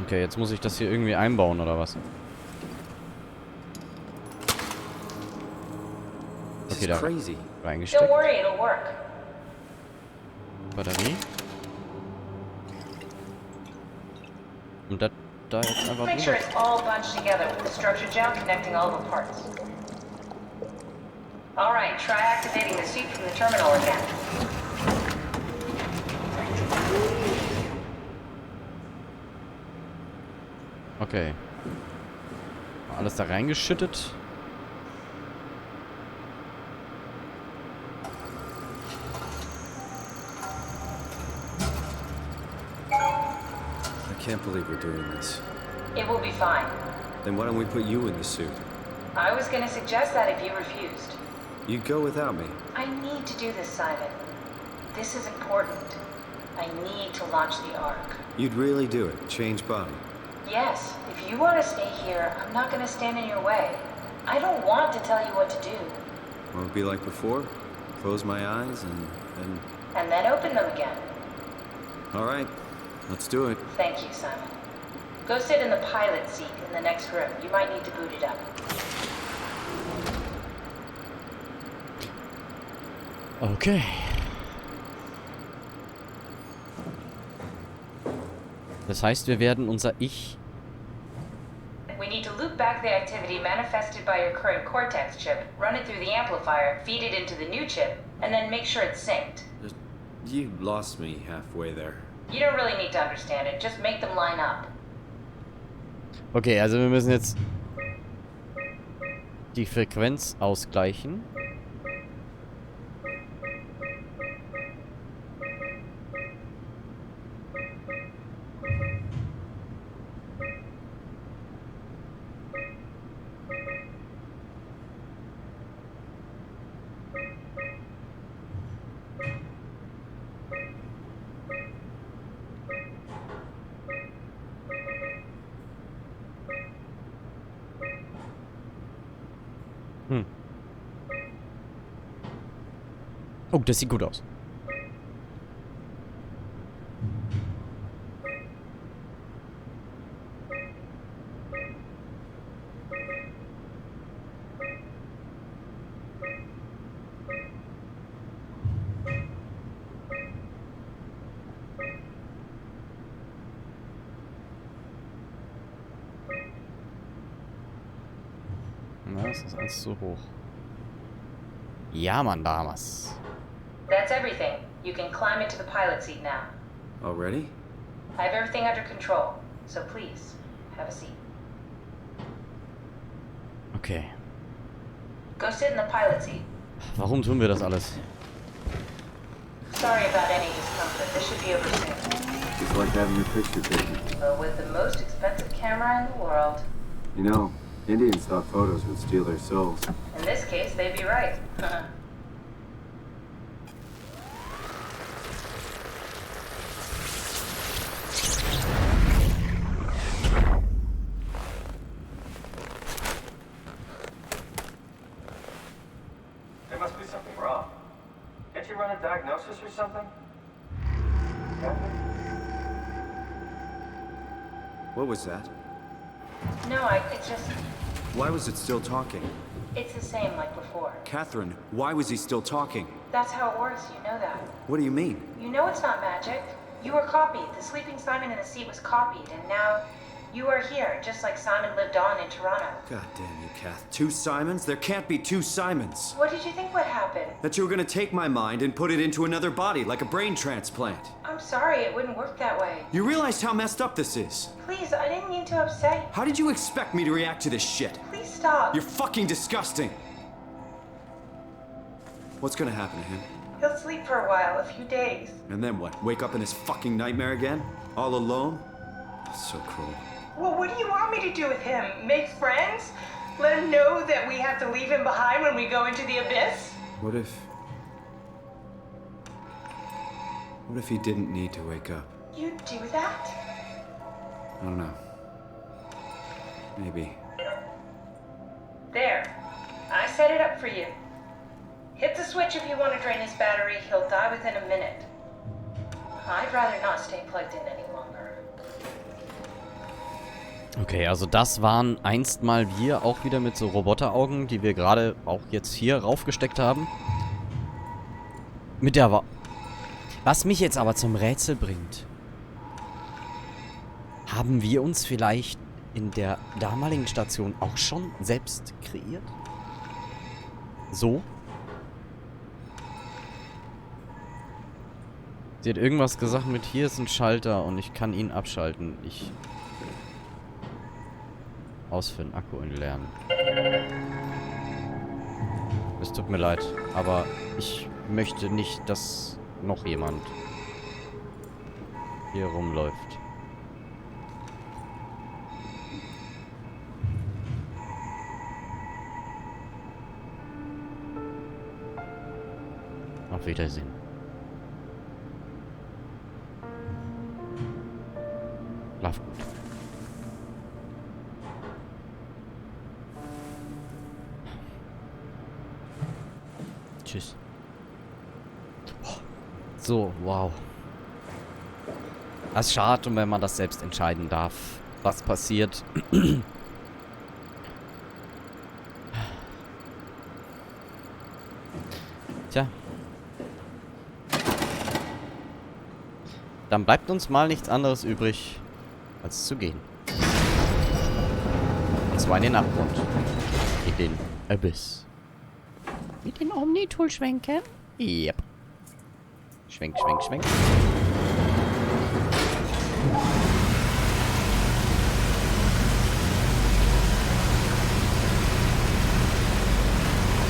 Okay, jetzt muss ich das hier irgendwie einbauen, oder was? Okay, da reingesteckt. Don't worry, it'll work. Batterie. Und das da jetzt einfach Make sure drüber. it's all bunched together with the structure gel connecting all the parts. Alright, try activating the suit from the terminal again. Okay. Alles da reingeschüttet. I can't believe we're doing this. It will be fine. Then why don't we put you in the suit? I was gonna suggest that if you refused. You'd go without me. I need to do this, Simon. This is important. I need to launch the Ark. You'd really do it? Change body? Yes, if you want to stay here, I'm not gonna stand in your way. I don't want to tell you what to do. Won't it be like before? Close my eyes and then... And then open them again. Alright, let's do it. Thank you, Simon. Go sit in the pilot seat in the next room. You might need to boot it up. Okay. Das heißt, wir werden unser Ich... We need to loop back the activity manifested by your current Cortex chip, run it through the amplifier, feed it into the new chip, and then make sure it's synced. You lost me halfway there. You don't really need to understand it, just make them line up. Okay, also wir müssen jetzt die Frequenz ausgleichen. Oh, das sieht gut aus. Na, das ist alles zu hoch. Ja, Mann, damals. That's everything. You can climb into the pilot seat now. Already? I have everything under control, so please, have a seat. Okay. Go sit in the pilot seat. Warum tun wir das alles? Sorry about any discomfort. This should be over soon. It's like having your picture taken. But with the most expensive camera in the world. You know, Indians thought photos would steal their souls. In this case, they'd be right. There must be something wrong. Can't you run a diagnosis or something? What was that? No, it's just... Why was it still talking? It's the same like before. Catherine, why was he still talking? That's how it works, you know that. What do you mean? You know it's not magic. You were copied. The sleeping Simon in the seat was copied, and now you are here, just like Simon lived on in Toronto. God damn you, Kath. 2 Simons? There can't be 2 Simons. What did you think would happen? That you were gonna take my mind and put it into another body, like a brain transplant. I'm sorry, it wouldn't work that way. You realize how messed up this is? Please, I didn't mean to upset you. How did you expect me to react to this shit? Please stop. You're fucking disgusting. What's gonna happen to him? He'll sleep for a while, a few days. And then what? Wake up in this fucking nightmare again? All alone? So cruel. Well, what do you want me to do with him? Make friends? Let him know that we have to leave him behind when we go into the abyss? What if he didn't need to wake up? You'd do that? I don't know. Maybe. There. I set it up for you. Hit the switch if you want to drain his battery. He'll die within a minute. I'd rather not stay plugged in any longer. Okay, also das waren einst mal wir, auch wieder mit so Roboteraugen, die wir gerade auch jetzt hier raufgesteckt haben. Mit der Was mich jetzt aber zum Rätsel bringt. Haben wir uns vielleicht in der damaligen Station auch schon selbst kreiert? So? Sie hat irgendwas gesagt mit, hier ist ein Schalter und ich kann ihn abschalten. Ausführen, Akku entleeren. Es tut mir leid, aber ich möchte nicht, dass noch jemand hier rumläuft. Auf Wiedersehen. Schlaf gut. Tschüss. So, wow. Das ist schade, wenn man das selbst entscheiden darf, was passiert. Tja. Dann bleibt uns mal nichts anderes übrig, als zu gehen. Und zwar in den Abgrund. In den Abyss. Mit den Omni-Tool schwenken? Yep. Schwenk, schwenk, schwenk.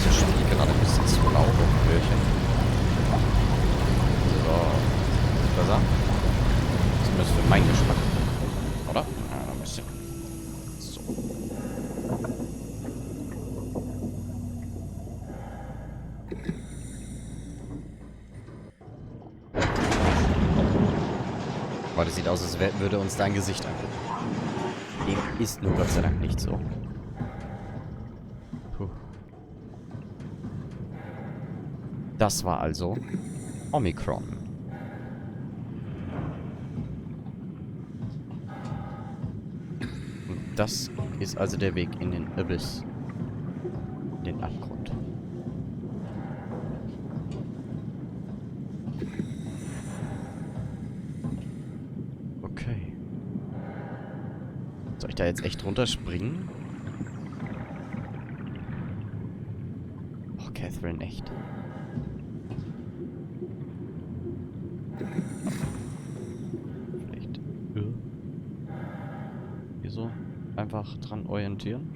Das Spiel gerade ein bisschen zu laut im Hörchen. So. Ist besser? Zumindest für meinen Geschmack. Oder? Ja, ein bisschen. So. Aber das sieht aus, als würde uns dein Gesicht angucken. Dem ist nur Gott sei Dank nicht so. Puh. Das war also Omikron. Und das ist also der Weg in den Abyss. In den Abgrund. Okay. Soll ich da jetzt echt runterspringen? Oh, Catherine, echt. Vielleicht hier so einfach dran orientieren.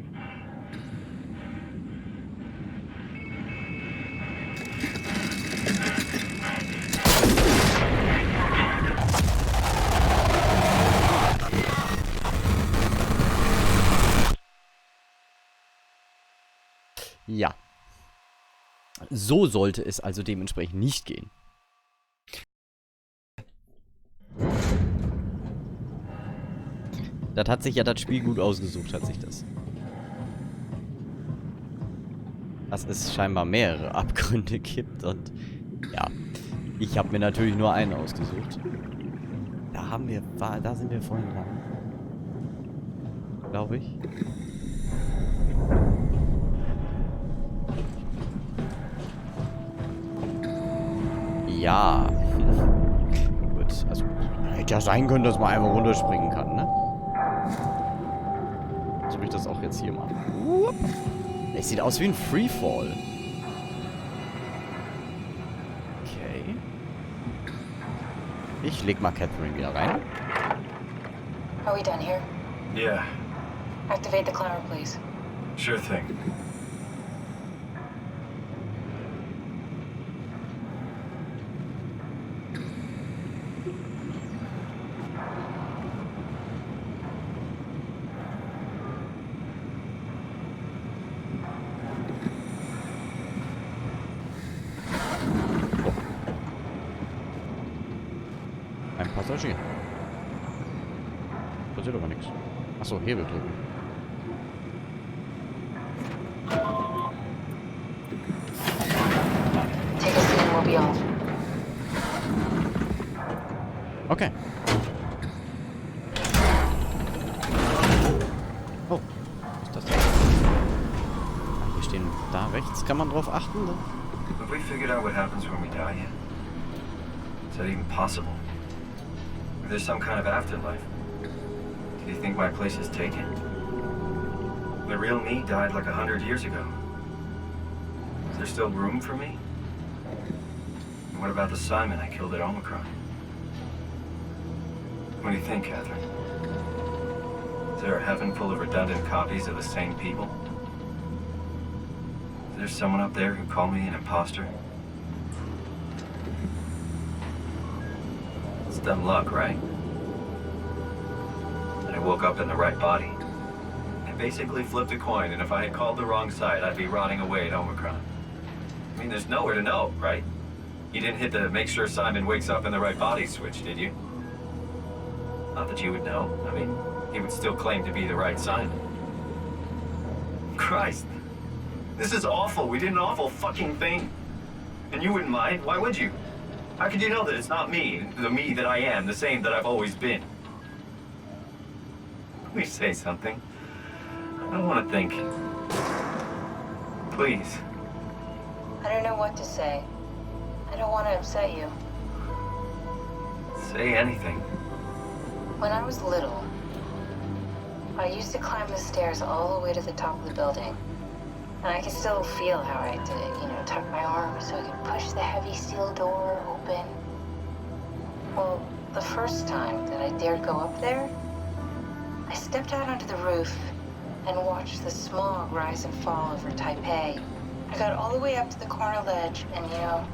Ja. So sollte es also dementsprechend nicht gehen. Das hat sich ja das Spiel gut ausgesucht, hat sich das. Dass es scheinbar mehrere Abgründe gibt und ja, ich habe mir natürlich nur einen ausgesucht. Da sind wir vorhin dran. Glaube ich. Ja. Gut, also hätte ja sein können, dass man einmal runterspringen kann, ne? So will ich das auch jetzt hier machen. Es sieht aus wie ein Freefall. Okay. Ich leg mal Catherine wieder rein. Are we done here? Yeah, Activate the climber, please. sure thing. Ein Passagier. Passiert aber nichts. Achso, Hebel drücken. Take a seat and we'll be off. Okay. Den da rechts kann man drauf achten. Have we figured out what happens when we die yet? Is that even possible? If there's some kind of afterlife, do you think my place is taken? The real me died like 100 years ago. Is there still room for me? And what about the Simon I killed at Omicron? What do you think, Catherine? Is there a heaven full of redundant copies of the same people? Is there someone up there who called me an imposter? It's dumb luck, right? I woke up in the right body. I basically flipped a coin, and if I had called the wrong side, I'd be rotting away at Omicron. I mean, there's nowhere to know, right? You didn't hit the make sure Simon wakes up in the right body switch, did you? Not that you would know. I mean, he would still claim to be the right Simon. Christ. This is awful. We did an awful fucking thing. And you wouldn't mind? Why would you? How could you know that it's not me, the me that I am, the same that I've always been? Please say something. I don't want to think. Please. I don't know what to say. I don't want to upset you. Say anything. When I was little, I used to climb the stairs all the way to the top of the building. And I can still feel how I did it, you know, tuck my arm so I could push the heavy steel door open. Well, the first time that I dared go up there, I stepped out onto the roof and watched the smog rise and fall over Taipei. I got all the way up to the corner ledge and, you know,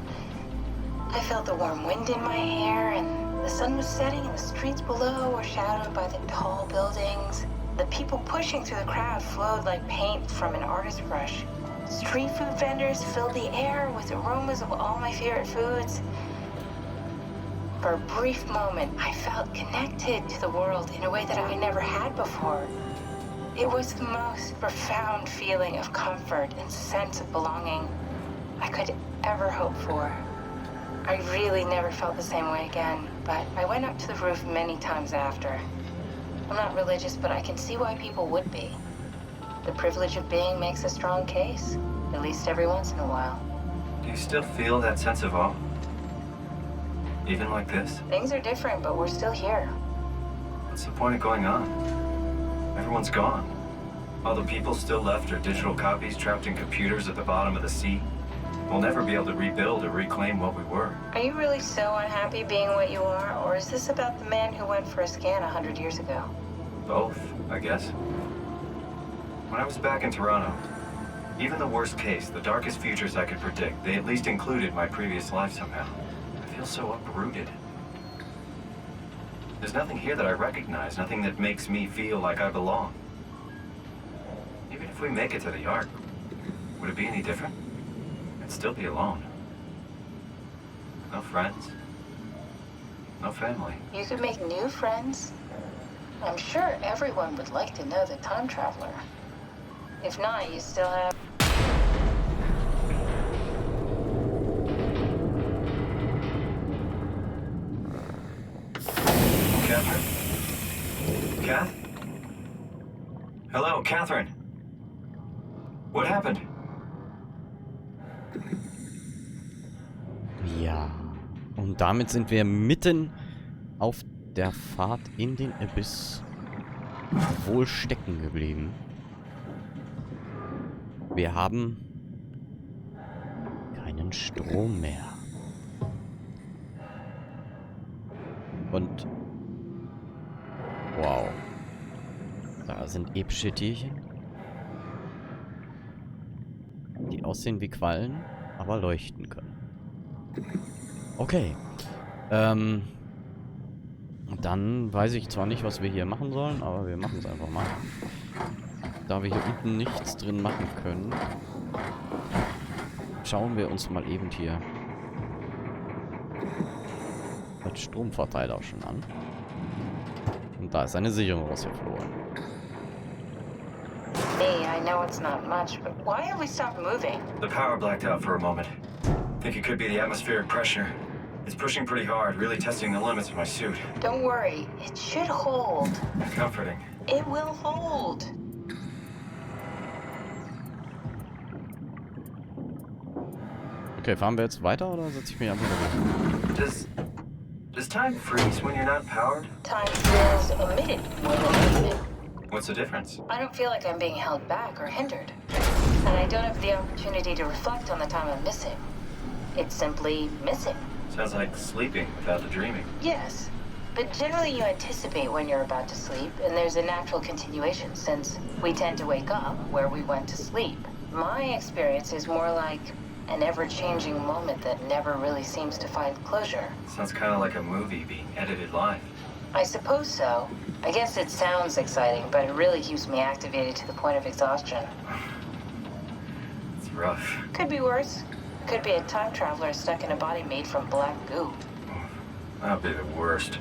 I felt the warm wind in my hair and the sun was setting and the streets below were shadowed by the tall buildings. The people pushing through the crowd flowed like paint from an artist's brush. Street food vendors filled the air with aromas of all my favorite foods. For a brief moment, I felt connected to the world in a way that I never had before. It was the most profound feeling of comfort and sense of belonging I could ever hope for. I really never felt the same way again, but I went up to the roof many times after. I'm not religious, but I can see why people would be. The privilege of being makes a strong case, at least every once in a while. Do you still feel that sense of awe? Even like this? Things are different, but we're still here. What's the point of going on? Everyone's gone. All the people still left are digital copies trapped in computers at the bottom of the sea. We'll never be able to rebuild or reclaim what we were. Are you really so unhappy being what you are, or is this about the man who went for a scan 100 years ago? Both, I guess. When I was back in Toronto, even the worst case, the darkest futures I could predict, they at least included my previous life somehow. I feel so uprooted. There's nothing here that I recognize, nothing that makes me feel like I belong. Even if we make it to the Ark, would it be any different? I'd still be alone. No friends. No family. You could make new friends. I'm sure everyone would like to know the time traveler. If not, you still have... Catherine? Kath? Hello, Catherine. What happened? Ja, und damit sind wir mitten auf der Fahrt in den Abyss wohl stecken geblieben. Wir haben keinen Strom mehr. Und wow. Da sind epische Tierchen, die aussehen wie Quallen, aber leuchten können. Okay. Dann weiß ich zwar nicht, was wir hier machen sollen, aber wir machen es einfach mal. Da wir hier unten nichts drin machen können, schauen wir uns mal eben hier das Stromverteiler schon an. Und da ist eine Sicherung rausgeflogen. Hey, I know it's not much, but why have we stopped moving? The power blacked out for a moment. Think it could be the atmospheric pressure. It's pushing pretty hard, really testing the limits of my suit. Don't worry, it should hold. Comforting. It will hold. Okay, fahren wir jetzt weiter oder setze ich mich einfach nur? Does time freeze when you're not powered? Time feels omitted more than moving. What's the difference? I don't feel like I'm being held back or hindered. And I don't have the opportunity to reflect on the time I'm missing. It's simply missing. Sounds like sleeping without the dreaming. Yes, but generally you anticipate when you're about to sleep, and there's a natural continuation since we tend to wake up where we went to sleep. My experience is more like an ever-changing moment that never really seems to find closure. Sounds kind of like a movie being edited live. I suppose so. I guess it sounds exciting, but it really keeps me activated to the point of exhaustion. It's rough. Could be worse. Could be a time traveler stuck in a body made from black goo. That'd be the worst.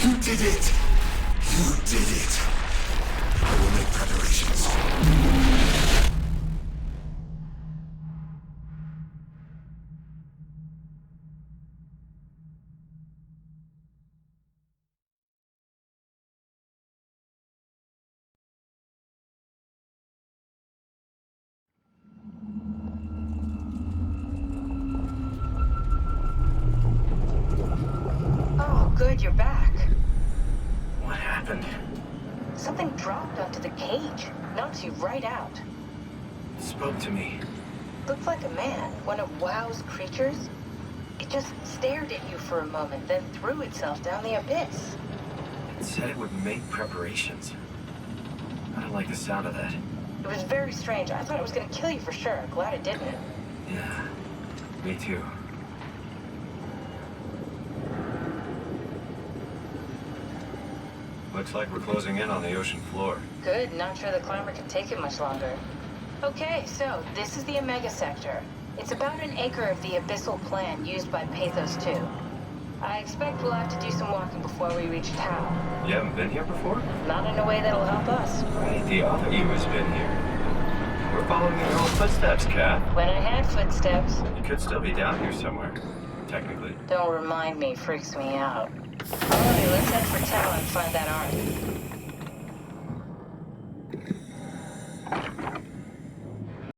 You did it! You did it! I will make preparations. Oh, good, you're back. What happened? Something dropped onto the cage. Knocks you right out. It spoke to me. Looked like a man, one of WoW's creatures. It just stared at you for a moment, then threw itself down the abyss. It said it would make preparations. I don't like the sound of that. It was very strange. I thought it was gonna kill you for sure. Glad it didn't. Yeah, me too. Looks like we're closing in on the ocean floor. Good, not sure the climber can take it much longer. Okay, so this is the Omega Sector. It's about an acre of the abyssal plan used by Pathos 2. I expect we'll have to do some walking before we reach town. You haven't been here before? Not in a way that'll help us. Right, the other you has been here. We're following your own footsteps, Kat. When I had footsteps, You could still be down here somewhere, technically. don't remind me, freaks me out. Alright, let's head for town and find that ark.